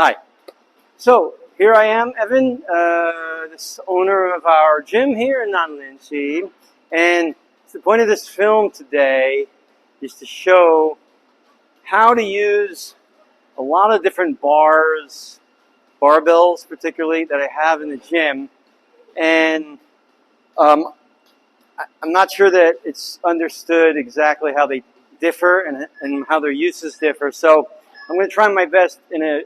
Hi. So here I am, Evan, this owner of our gym here in Nanglinchee, and the point of this film today is to show how to use a lot of different bars, barbells particularly, that I have in the gym, and I'm not sure that it's understood exactly how they differ and how their uses differ, so I'm going to try my best in a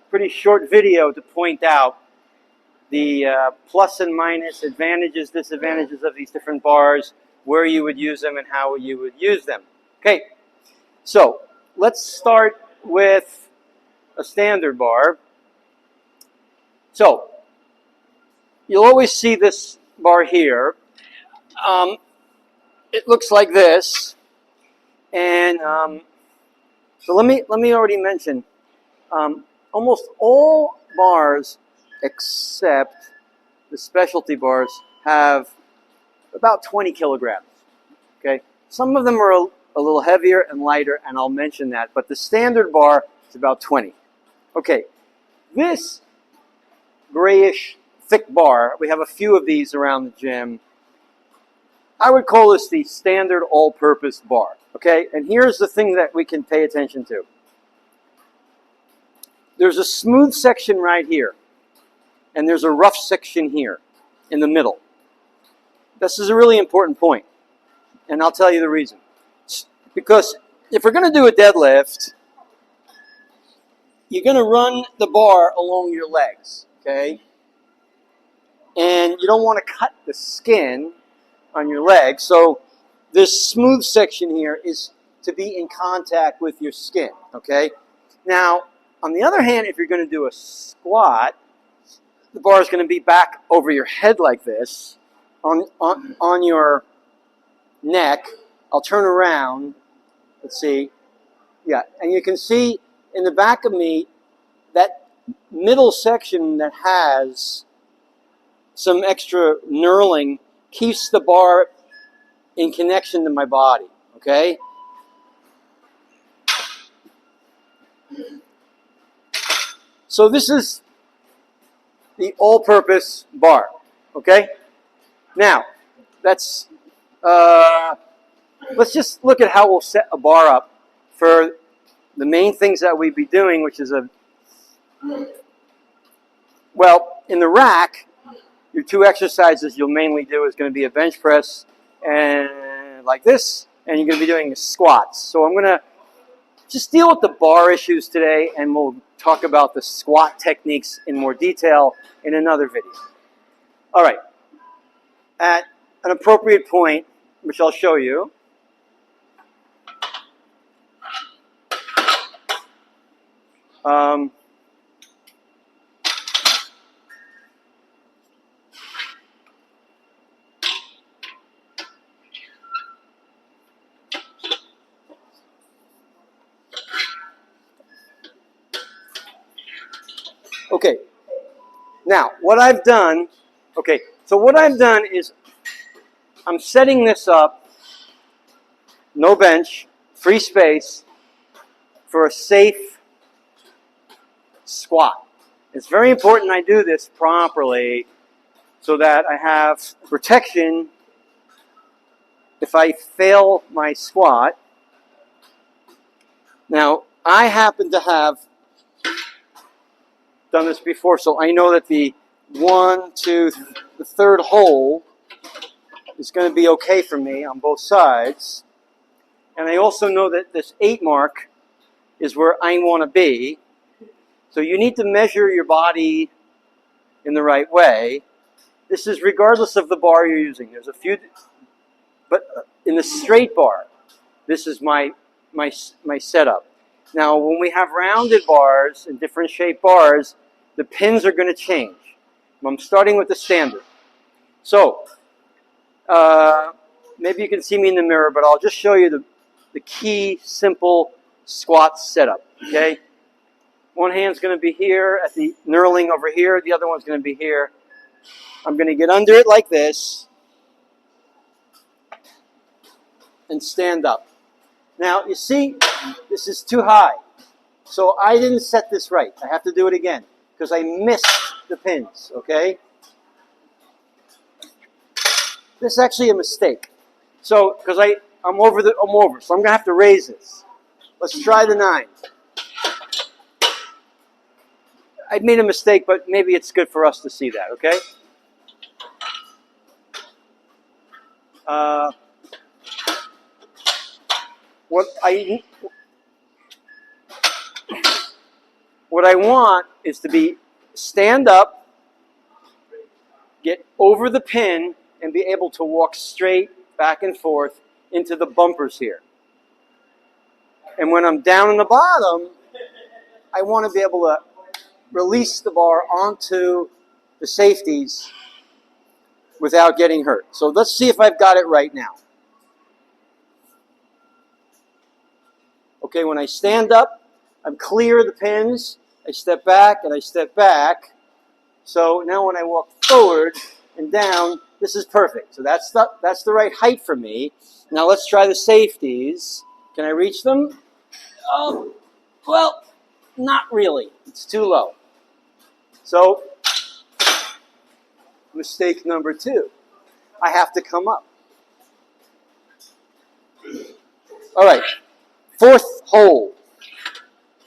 pretty short video to point out the plus and minus, advantages, disadvantages of these different bars, where you would use them and how you would use them. Okay, so let's start with a standard bar. So you'll always see this bar here. It looks like this, and so let me already mention. Almost all bars except the specialty bars have about 20 kilograms. Okay, some of them are a little heavier and lighter, and I'll mention that, but the standard bar is about 20. Okay, this grayish thick bar, we have a few of these around the gym. I would call this the standard all-purpose bar. Okay, and here's the thing that we can pay attention to. There's a smooth section right here, and there's a rough section here in the middle. This is a really important point, and I'll tell you the reason. Because if we're going to do a deadlift, you're going to run the bar along your legs, okay? And you don't want to cut the skin on your legs, so this smooth section here is to be in contact with your skin, okay? Now, on the other hand, if you're going to do a squat, the bar is going to be back over your head like this, on your neck. I'll turn around. Let's see. Yeah, and you can see in the back of me, that middle section that has some extra knurling keeps the bar in connection to my body, okay? So this is the all-purpose bar, okay? Now, let's just look at how we'll set a bar up for the main things that we'd be doing, which is well, in the rack, your two exercises you'll mainly do is going to be a bench press and like this, and you're going to be doing squats. So I'm going to just deal with the bar issues today, and we'll talk about the squat techniques in more detail in another video. All right. At an appropriate point, which I'll show you, okay, now what I've done, is I'm setting this up, no bench, free space, for a safe squat. It's very important I do this properly so that I have protection if I fail my squat. Now, I happen to have done this before, so I know that the third hole is going to be okay for me on both sides. And I also know that this 8 mark is where I want to be. So you need to measure your body in the right way. This is regardless of the bar you're using. There's a few, but in the straight bar, this is my setup. Now, when we have rounded bars and different shaped bars, the pins are going to change. I'm starting with the standard. So, maybe you can see me in the mirror, but I'll just show you the key, simple squat setup, okay? One hand's going to be here at the knurling over here. The other one's going to be here. I'm going to get under it like this and stand up. Now, you see, this is too high. So I didn't set this right. I have to do it again because I missed the pins, okay? This is actually a mistake. So, because I'm over, so I'm going to have to raise this. Let's try the 9. I made a mistake, but maybe it's good for us to see that, okay? What I want is to stand up, get over the pin, and be able to walk straight back and forth into the bumpers here. And when I'm down in the bottom, I want to be able to release the bar onto the safeties without getting hurt. So let's see if I've got it right now. Okay, when I stand up, I'm clear of the pins. I step back and I step back. So now when I walk forward and down, this is perfect. So that's the right height for me. Now let's try the safeties. Can I reach them? Oh, well, not really. It's too low. So, mistake number 2. I have to come up. All right, 4th hole.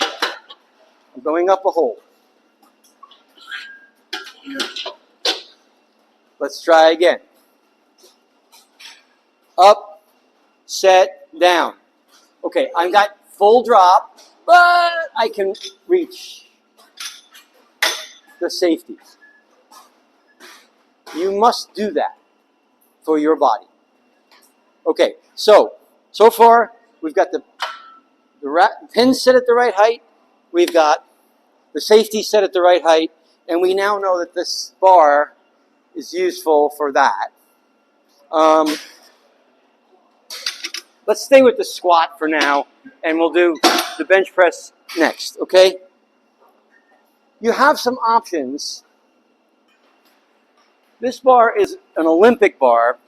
I'm going up a hole. Let's try again. Up, set, down. Okay, I've got full drop, but I can reach the safeties. You must do that for your body. Okay, so far we've got the pin set at the right height, we've got the safety set at the right height, and we now know that this bar is useful for that. Let's stay with the squat for now, and we'll do the bench press next, okay? You have some options. This bar is an Olympic bar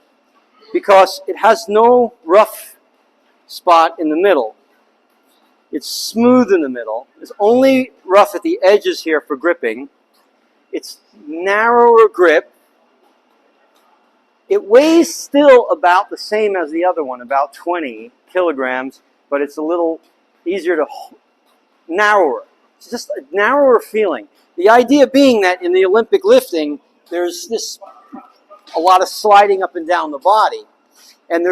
because it has no rough spot in the middle. It's smooth in the middle. It's only rough at the edges here for gripping. It's narrower grip. It weighs still about the same as the other one, about 20 kilograms, but it's a little easier to narrower. It's just a narrower feeling. The idea being that in the Olympic lifting, there's a lot of sliding up and down the body. And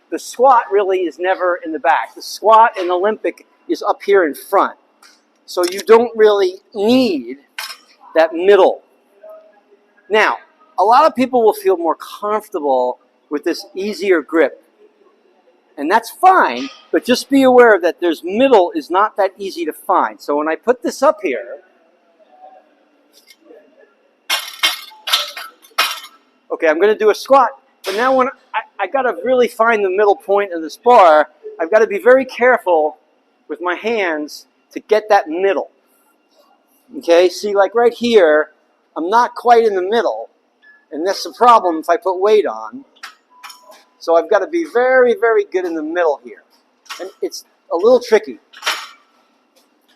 the squat really is never in the back. The squat in Olympic is up here in front. So you don't really need that middle. Now, a lot of people will feel more comfortable with this easier grip. And that's fine, but just be aware that there's middle is not that easy to find. So when I put this up here, okay, I'm going to do a squat, but now when I got to really find the middle point of this bar, I've got to be very careful with my hands to get that middle. Okay, see, like right here, I'm not quite in the middle, and that's the problem if I put weight on. So I've got to be very, very good in the middle here. And it's a little tricky.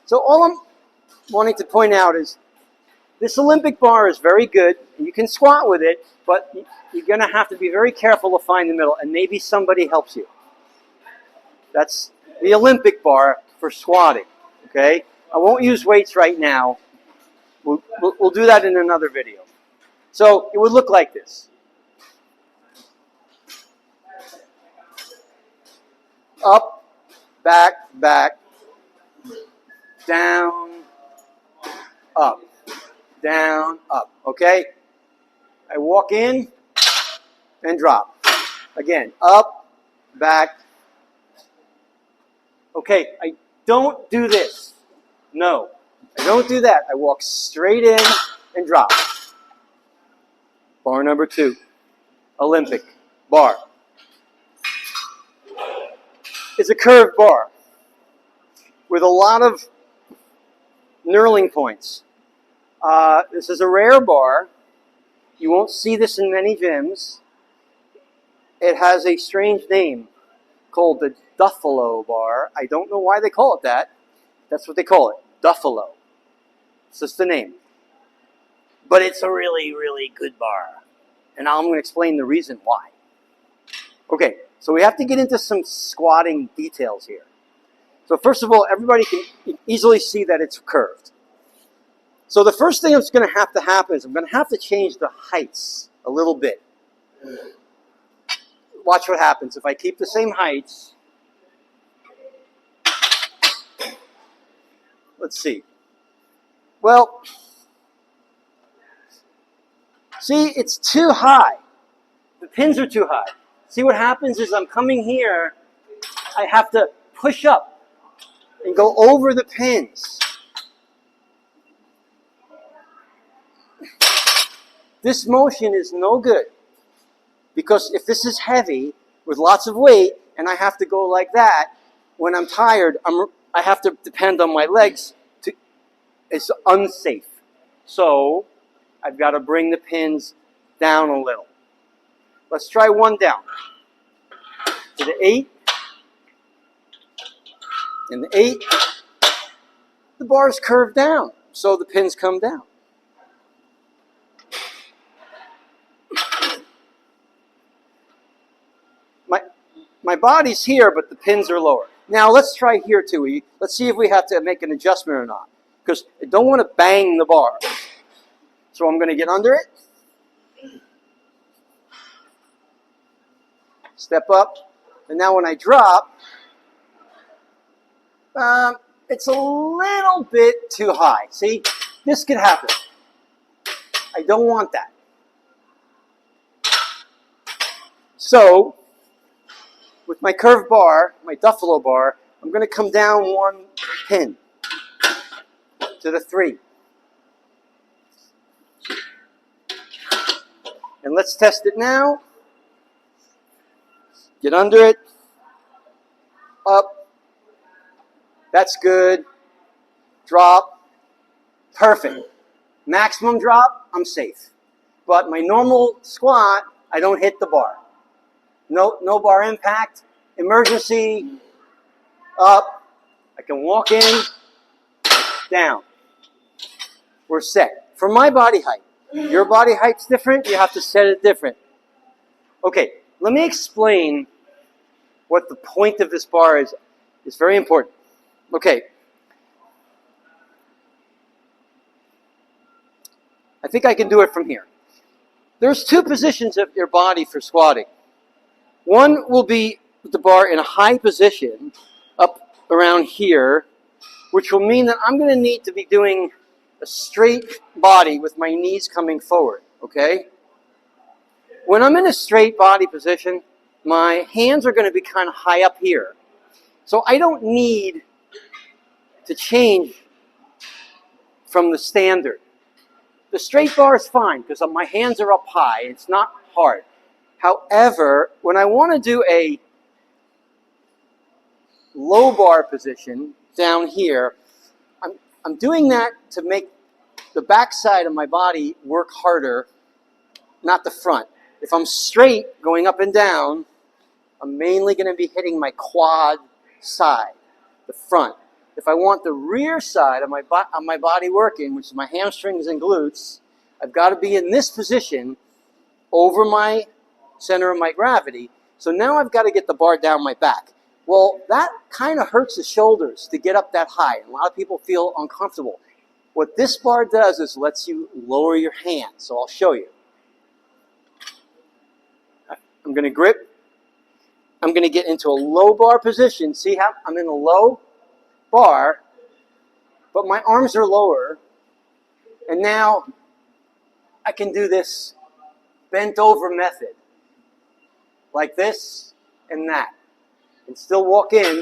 So all I'm wanting to point out is this Olympic bar is very good. You can squat with it, but you're going to have to be very careful to find the middle, and maybe somebody helps you. That's the Olympic bar for squatting, okay? I won't use weights right now. We'll do that in another video. So it would look like this. Up, back, back, down, up, down, up, okay? I walk in and drop. Again, up, back. Okay, I don't do this. No, I don't do that. I walk straight in and drop. Bar number 2, Olympic bar. It's a curved bar with a lot of knurling points. This is a rare bar. You won't see this in many gyms. It has a strange name called the Buffalo bar. I don't know why they call it that. That's what they call it. Duffalo. It's just the name. But it's a really, really good bar. And I'm going to explain the reason why. Okay, so we have to get into some squatting details here. So first of all, everybody can easily see that it's curved. So the first thing that's going to happen is I'm going to have to change the heights a little bit. Watch what happens. If I keep the same heights, let's see. Well, see, it's too high. The pins are too high. See what happens is I'm coming here, I have to push up and go over the pins. This motion is no good because if this is heavy with lots of weight and I have to go like that, when I'm tired, I have to depend on my legs. It's unsafe. So I've got to bring the pins down a little. Let's try one down. To the 8. And the 8. The bar's curved down, so the pins come down. My body's here, but the pins are lower. Now let's try here too. Let's see if we have to make an adjustment or not. Because I don't want to bang the bar. So I'm going to get under it. Step up. And now when I drop, it's a little bit too high. See, this could happen. I don't want that. So, with my curved bar, my Duffalo bar, I'm going to come down one pin to the 3. And let's test it now. Get under it. Up. That's good. Drop. Perfect. Maximum drop, I'm safe. But my normal squat, I don't hit the bar. No bar impact. Emergency. Up. I can walk in. Down. We're set. For my body height. Your body height's different. You have to set it different. Okay, let me explain what the point of this bar is. It's very important. Okay. I think I can do it from here. There's 2 positions of your body for squatting. One will be with the bar in a high position, up around here, which will mean that I'm going to need to be doing a straight body with my knees coming forward, okay? When I'm in a straight body position, my hands are going to be kind of high up here. So I don't need to change from the standard. The straight bar is fine because my hands are up high. It's not hard. However, when I want to do a low bar position down here, I'm doing that to make the back side of my body work harder, not the front. If I'm straight going up and down, I'm mainly going to be hitting my quad side, the front. If I want the rear side of my body working, which is my hamstrings and glutes, I've got to be in this position over my center of my gravity. So now I've got to get the bar down my back. Well, that kind of hurts the shoulders to get up that high. A lot of people feel uncomfortable. What this bar does is lets you lower your hands. So I'll show you. I'm going to grip. I'm going to get into a low bar position. See how I'm in a low bar, but my arms are lower. And now I can do this bent over method. Like this and that. And still walk in.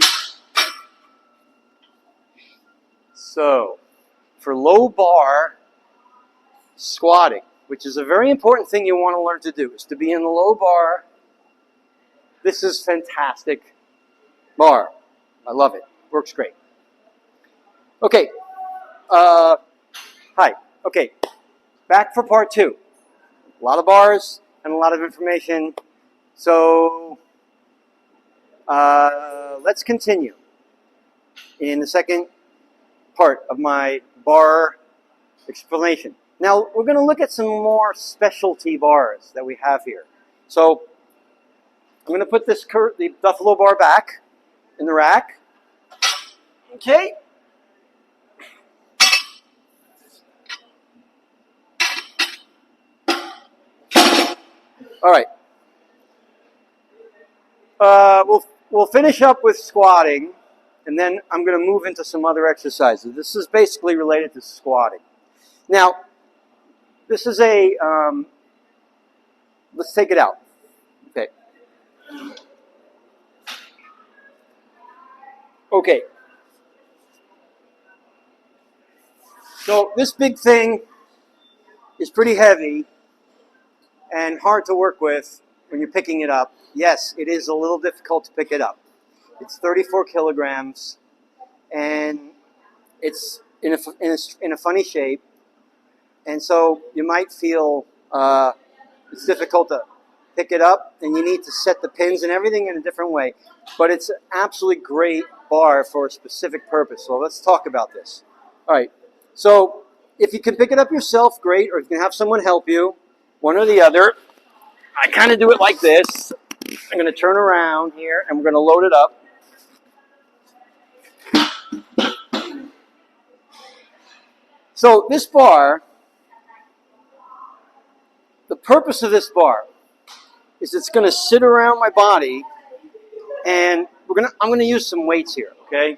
So, for low bar squatting, which is a very important thing you want to learn to do, is to be in the low bar. This is fantastic bar. I love it. Works great. Okay. Hi. Okay. Back for part 2. A lot of bars and a lot of information. So, let's continue in the second part of my bar explanation. Now, we're going to look at some more specialty bars that we have here. So, I'm going to put the buffalo bar back in the rack. Okay. All right. We'll finish up with squatting, and then I'm going to move into some other exercises. This is basically related to squatting. Now, this is a, let's take it out. Okay. Okay. So this big thing is pretty heavy and hard to work with when you're picking it up. Yes, it is a little difficult to pick it up. It's 34 kilograms, and it's in a funny shape, and so you might feel it's difficult to pick it up, and you need to set the pins and everything in a different way. But it's an absolutely great bar for a specific purpose. So let's talk about this. All right. So if you can pick it up yourself, great, or if you can have someone help you, one or the other. I kind of do it like this. I'm going to turn around here, and we're going to load it up. So this bar, the purpose of this bar is it's going to sit around my body, and I'm going to use some weights here, okay?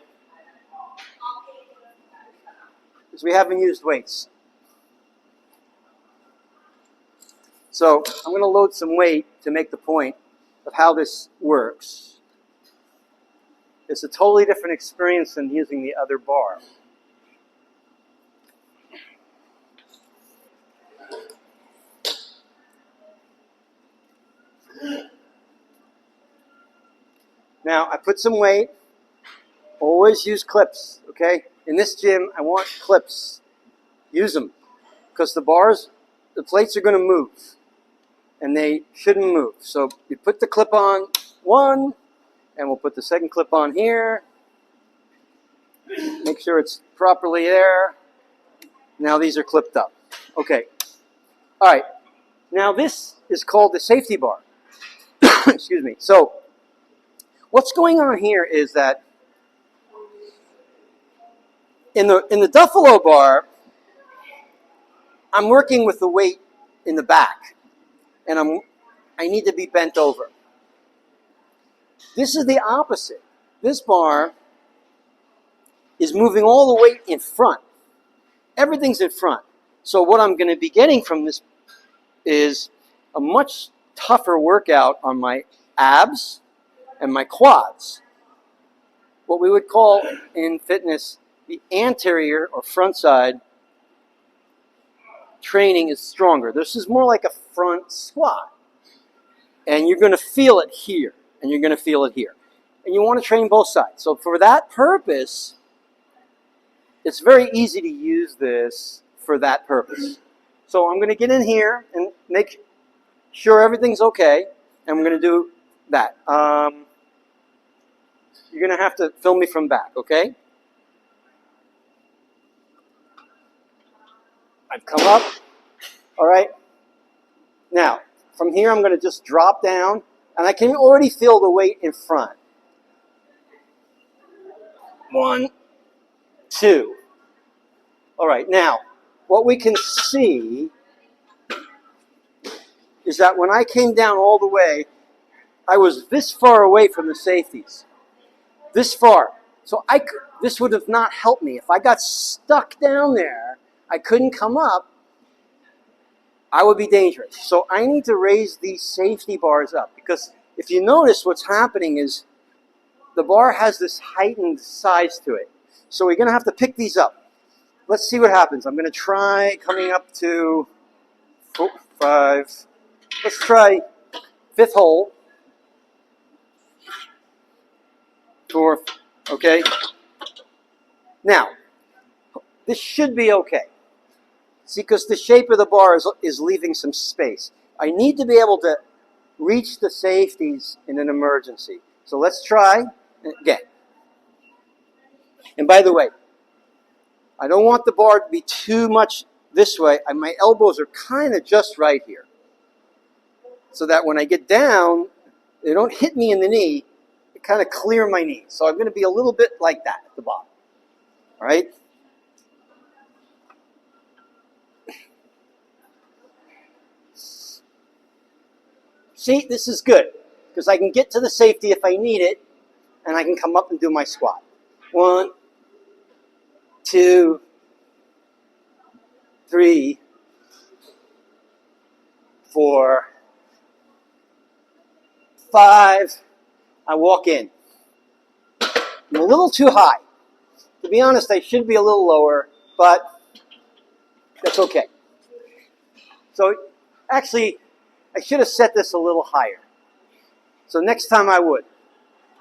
Because we haven't used weights. So I'm going to load some weight to make the point of how this works. It's a totally different experience than using the other bar. Now, I put some weight. Always use clips, okay? In this gym, I want clips. Use them. Because the plates are going to move. And they shouldn't move. So you put the clip on one, and we'll put the second clip on here. Make sure it's properly there. Now these are clipped up. Okay. All right. Now this is called the safety bar. Excuse me. So what's going on here is that in the Buffalo bar, I'm working with the weight in the back, and I need to be bent over. This is the opposite. This bar is moving all the weight in front. Everything's in front. So what I'm going to be getting from this is a much tougher workout on my abs and my quads. What we would call in fitness the anterior or front side training is stronger. This is more like a front squat. And you're going to feel it here, and you're going to feel it here. And you want to train both sides. So for that purpose, it's very easy to use this for that purpose. So I'm going to get in here and make sure everything's okay, and we're going to do that. You're going to have to film me from back, okay? I've come up. All right. Now, from here, I'm going to just drop down, and I can already feel the weight in front. 1, 2. All right. Now, what we can see is that when I came down all the way, I was this far away from the safeties. This far. So this would have not helped me. If I got stuck down there, I couldn't come up, I would be dangerous. So I need to raise these safety bars up, because if you notice, what's happening is the bar has this heightened size to it. So we're going to have to pick these up. Let's see what happens. I'm going to try coming up to 4, 5. Let's try 5th hole. 4th. Okay. Now, this should be okay. See, because the shape of the bar is leaving some space. I need to be able to reach the safeties in an emergency. So let's try again. And by the way, I don't want the bar to be too much this way. My elbows are kind of just right here. So that when I get down, they don't hit me in the knee. They kind of clear my knee. So I'm going to be a little bit like that at the bottom. All right? See, this is good because I can get to the safety if I need it, and I can come up and do my squat. 1, 2, 3, 4, 5. I walk in. I'm a little too high. To be honest, I should be a little lower, but that's okay. So actually, I should have set this a little higher. So next time I would.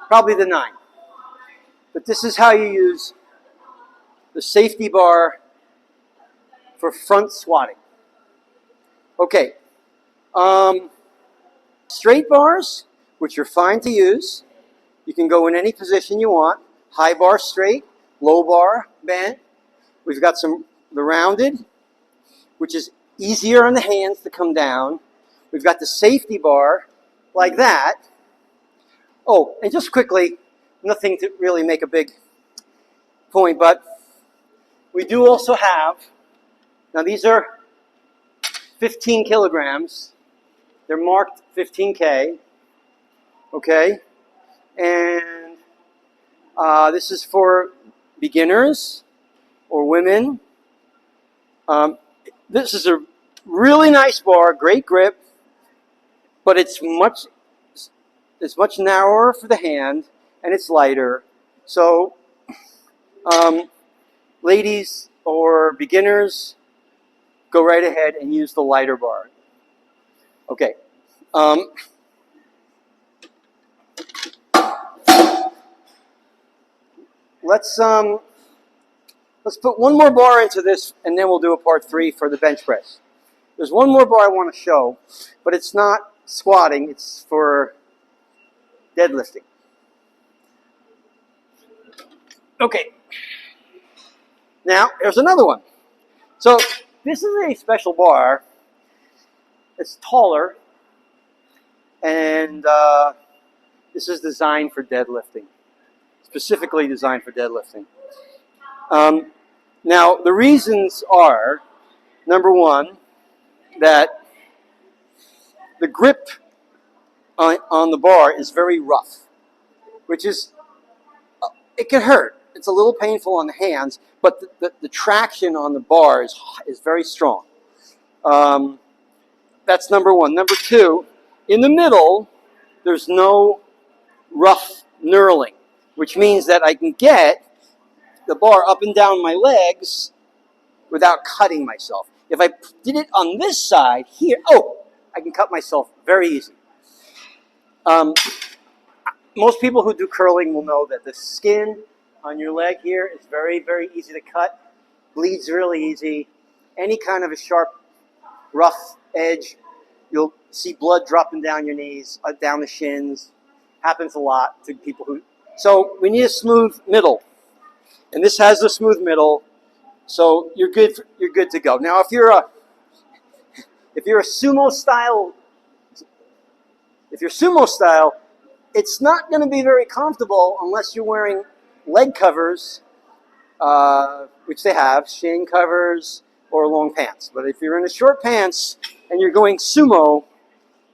Probably the 9. But this is how you use the safety bar for front squatting. Okay. Straight bars, which are fine to use. You can go in any position you want. High bar straight, low bar bent. We've got the rounded, which is easier on the hands to come down. We've got the safety bar like that. Oh, and just quickly, nothing to really make a big point, but we do also have, now these are 15 kilograms. They're marked 15K. Okay? And this is for beginners or women. This is a really nice bar, great grip, but it's much narrower for the hand and it's lighter. So, ladies or beginners, go right ahead and use the lighter bar. Okay. Let's put one more bar into this, and then we'll do a part 3 for the bench press. There's one more bar I want to show, but it's not squatting, it's for deadlifting. Okay. Now, there's another one. So, this is a special bar. It's taller, and this is designed for deadlifting. Specifically designed for deadlifting. Now, the reasons are, number one, that the grip on the bar is very rough, which is, it can hurt. It's a little painful on the hands, but the traction on the bar is very strong. That's number one. Number two, in the middle, there's no rough knurling, which means that I can get the bar up and down my legs without cutting myself. If I did it on this side here, I can cut myself very easy. Most people who do curling will know that the skin on your leg here is very, very easy to cut. Bleeds really easy. Any kind of a sharp, rough edge, you'll see blood dropping down your knees, down the shins. Happens a lot to people who... So we need a smooth middle. And this has a smooth middle, so you're good to go. Now if you're a sumo style, it's not going to be very comfortable unless you're wearing leg covers, which they have, shin covers, or long pants. But if you're in the short pants and you're going sumo,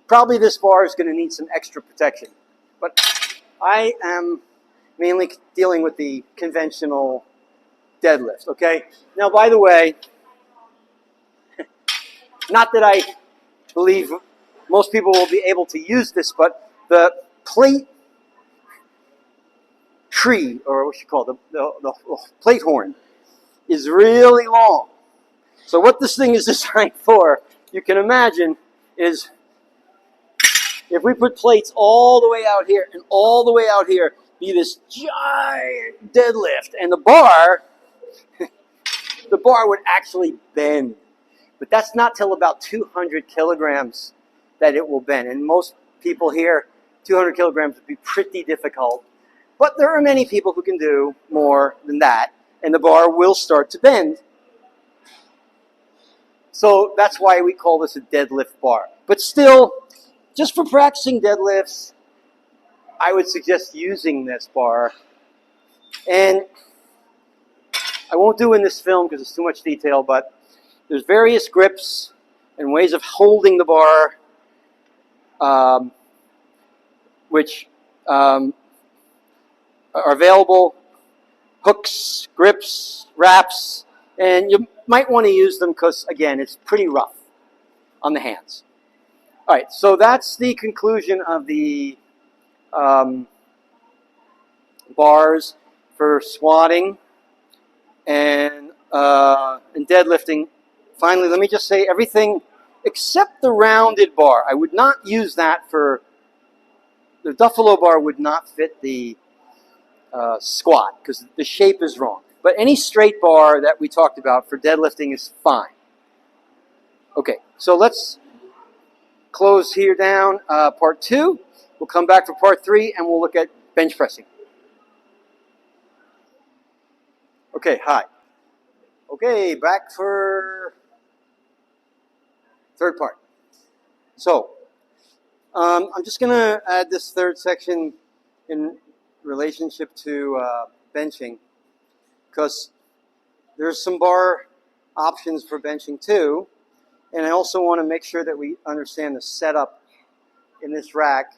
probably this bar is going to need some extra protection. But I am mainly dealing with the conventional deadlift, okay? Now, by the way, not that I believe most people will be able to use this, but the plate tree, or what you call it, the plate horn, is really long. So what this thing is designed for, you can imagine, is if we put plates all the way out here and all the way out here, be this giant deadlift, and the bar would actually bend. But that's not till about 200 kilograms that it will bend. And most people here, 200 kilograms would be pretty difficult. But there are many people who can do more than that. and the bar will start to bend. So that's why we call this a deadlift bar. But still, just for practicing deadlifts, I would suggest using this bar. And I won't do in this film because it's too much detail, but there's various grips and ways of holding the bar, which are available. Hooks, grips, wraps, and you might want to use them because, again, it's pretty rough on the hands. All right, so that's the conclusion of the bars for squatting and deadlifting. Finally, let me just say everything except the rounded bar. I would not use that for the Buffalo bar. Would not fit the squat because the shape is wrong. But any straight bar that we talked about for deadlifting is fine. Okay, so let's close here down part 2. We'll come back for part 3 and we'll look at bench pressing. Okay, hi. Okay, back for third part. So, I'm just going to add this third section in relationship to benching because there's some bar options for benching too, and I also want to make sure that we understand the setup in this rack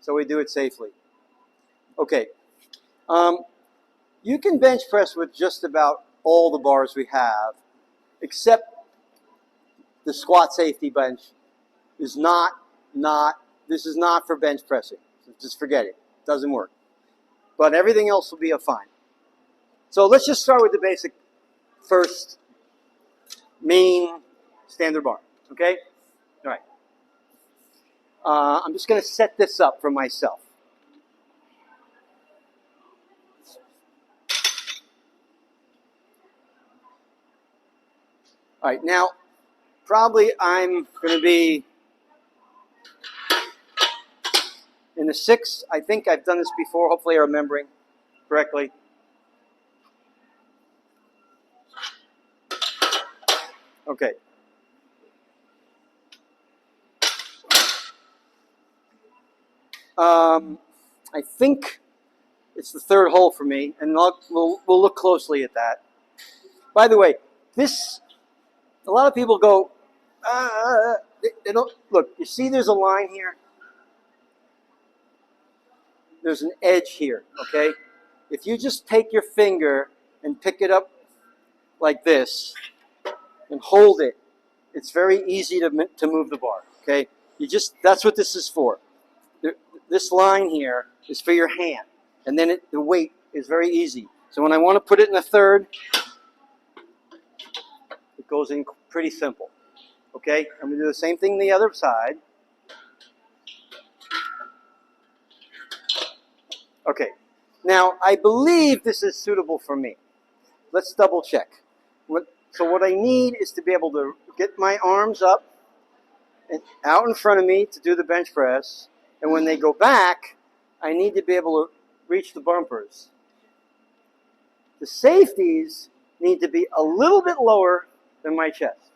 so we do it safely. Okay, you can bench press with just about all the bars we have, except the squat safety bench is this is not for bench pressing. So just forget it. It doesn't work. But everything else will be fine. So let's just start with the basic first main standard bar. Okay? All right. I'm just going to set this up for myself. All right. Now, probably I'm going to be in the 6. I think I've done this before. Hopefully I'm remembering correctly. Okay. I think it's the third hole for me, and we'll look closely at that. By the way, a lot of people go, they don't, look, you see there's a line here? There's an edge here, okay? If you just take your finger and pick it up like this and hold it, it's very easy to move the bar, okay? That's what this is for. This line here is for your hand, and then the weight is very easy. So when I want to put it in a third, it goes in pretty simple, okay? I'm going to do the same thing the other side. Okay, now I believe this is suitable for me. Let's double check. So what I need is to be able to get my arms up and out in front of me to do the bench press. And when they go back, I need to be able to reach the bumpers. The safeties need to be a little bit lower than my chest.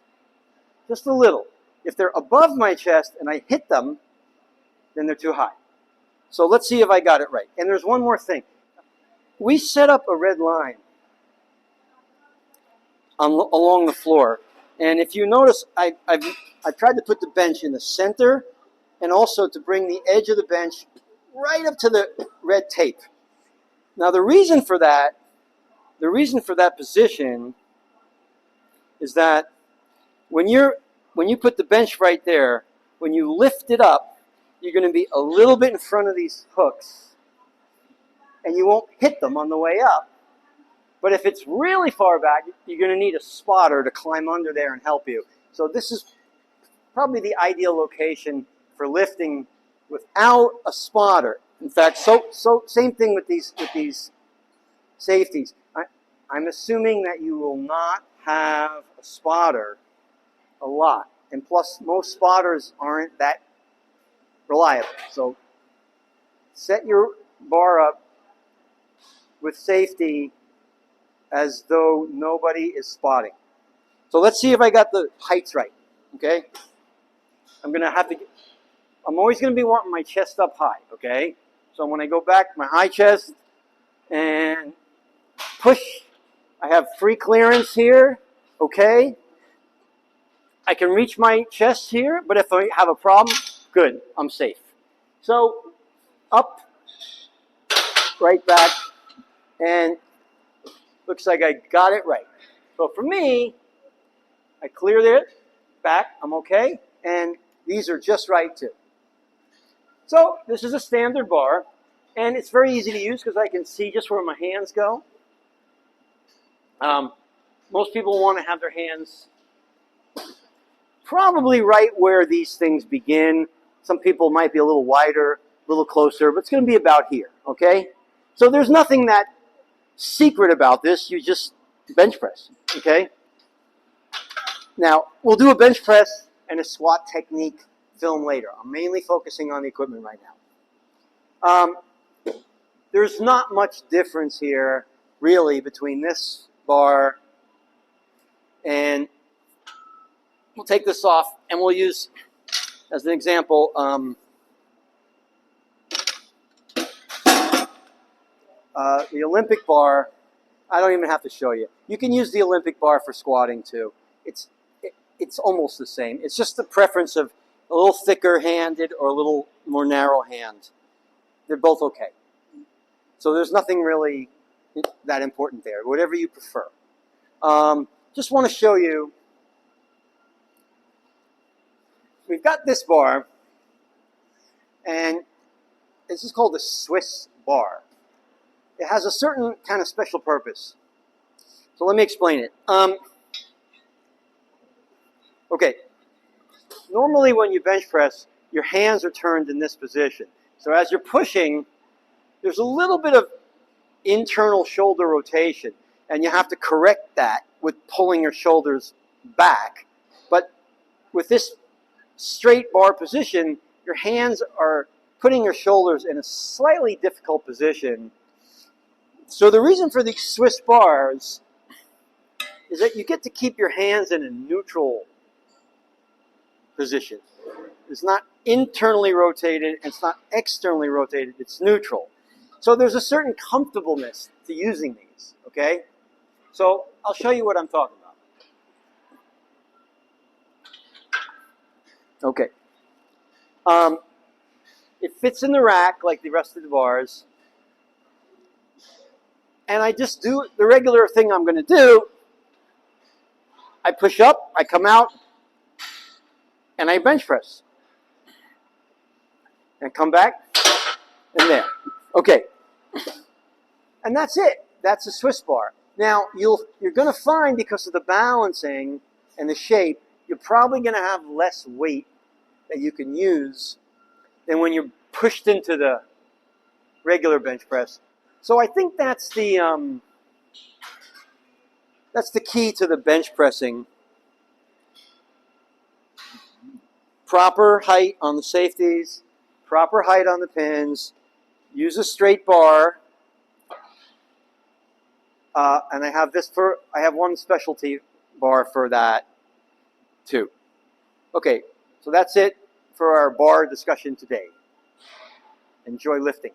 Just a little. If they're above my chest and I hit them, then they're too high. So let's see if I got it right. And there's one more thing. We set up a red line along the floor. And if you notice, I've tried to put the bench in the center and also to bring the edge of the bench right up to the red tape. Now the reason for that position is that when you put the bench right there, when you lift it up, you're going to be a little bit in front of these hooks and you won't hit them on the way up. But if it's really far back, you're going to need a spotter to climb under there and help you. So this is probably the ideal location for lifting without a spotter. In fact, so same thing with these safeties. I'm assuming that you will not have a spotter a lot. And plus, most spotters aren't that reliable. So set your bar up with safety as though nobody is spotting. So let's see if I got the heights right, okay? I'm always going to be wanting my chest up high, okay? So when I go back, my high chest and push, I have free clearance here, okay? I can reach my chest here, but if I have a problem, good, I'm safe. So up, right back, and looks like I got it right. So for me, I cleared it back, I'm okay, and these are just right too. So this is a standard bar, and it's very easy to use because I can see just where my hands go. Most people want to have their hands probably right where these things begin. Some people might be a little wider, a little closer, but it's going to be about here, okay? So there's nothing that secret about this. You just bench press, okay? Now, we'll do a bench press and a squat technique film later. I'm mainly focusing on the equipment right now. There's not much difference here, really, between this bar and we'll take this off and we'll use, as an example, the Olympic bar. I don't even have to show you. You can use the Olympic bar for squatting too. It's almost the same. It's just the preference of a little thicker handed or a little more narrow hand. They're both okay. So there's nothing really that important there. Whatever you prefer. Just want to show you. We've got this bar, and this is called the Swiss bar. It has a certain kind of special purpose. So let me explain it. Okay. Normally when you bench press, your hands are turned in this position. So as you're pushing, there's a little bit of internal shoulder rotation, and you have to correct that with pulling your shoulders back. But with this straight bar position, your hands are putting your shoulders in a slightly difficult position. So the reason for these Swiss bars is that you get to keep your hands in a neutral position. It's not internally rotated, it's not externally rotated, it's neutral. So there's a certain comfortableness to using these, okay? So I'll show you what I'm talking about. Okay. It fits in the rack like the rest of the bars. And I just do the regular thing I'm going to do. I push up, I come out, and I bench press. And come back, and there. Okay. And that's it. That's a Swiss bar. Now, you're going to find, because of the balancing and the shape, you're probably going to have less weight that you can use than when you're pushed into the regular bench press. So I think that's the key to the bench pressing. Proper height on the safeties, proper height on the pins, use a straight bar, and I have one specialty bar for that too. Okay, so that's it for our bar discussion today. Enjoy lifting.